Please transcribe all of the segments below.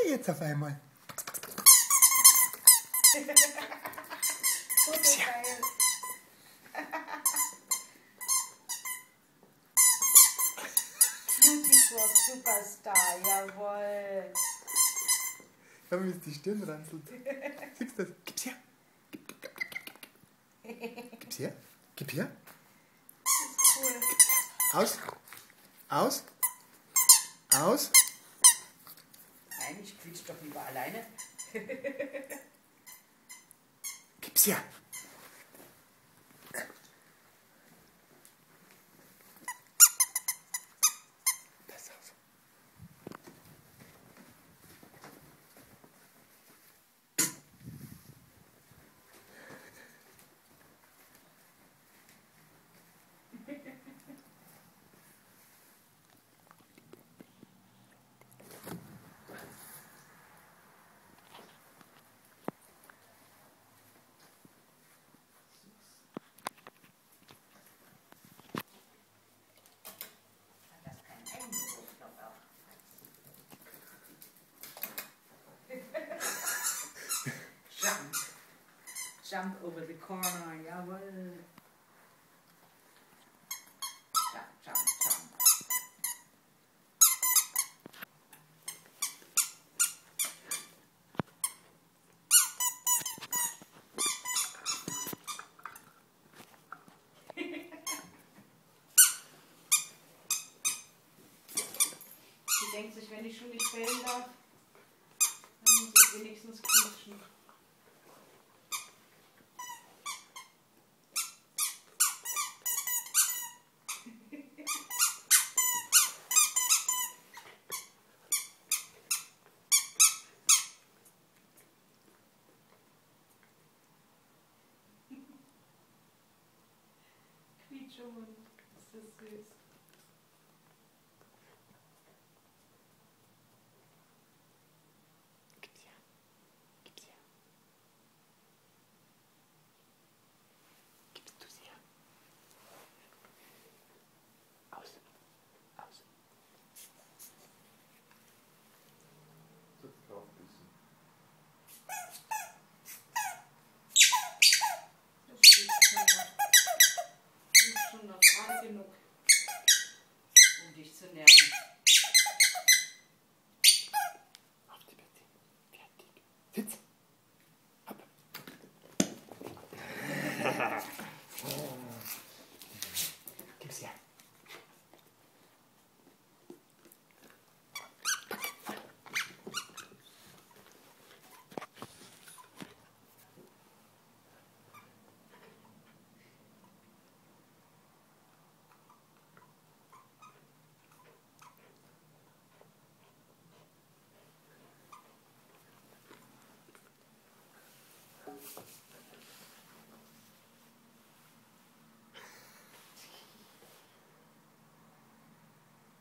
der jetzt auf einmal? So geil. Beautiful Superstar, jawohl. Schau mal, wie es die Stirn ranzelt. Siehst du das? Gib's her. Gib's her. Gib her. Das ist cool. Aus. Aus. Aus. Nein, ich quietsch doch lieber alleine. Gib's her. Pass auf. Das ist kein Eigengeruch, ich glaube auch. Jump. Jump over the corner, jawohl. Jump, jump, jump. Sie denkt sich, wenn ich schon nicht fällen darf, dann muss ich wenigstens quietschen. Quietschungen, das ist süß. Gib's her. Gib's her. Gibst du's her. Aus. Aus. So draufbissen. Das geht schon noch. Du bist schon noch dran genug, um dich zu nerven. Auf die Bette. Fertig. Sitz. Hopp. Gib's her.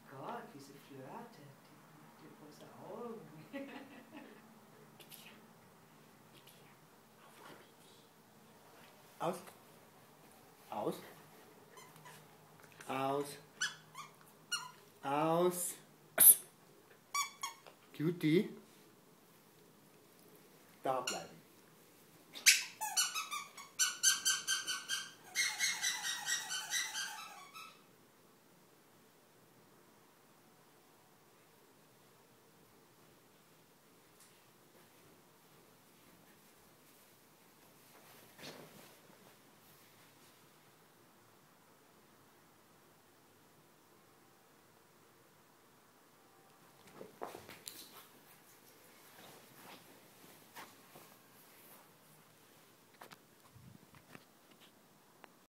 Gott, wie sie flirtet. Die große Augen. Aus. Aus. Aus. Aus. Cutie. Da bleiben.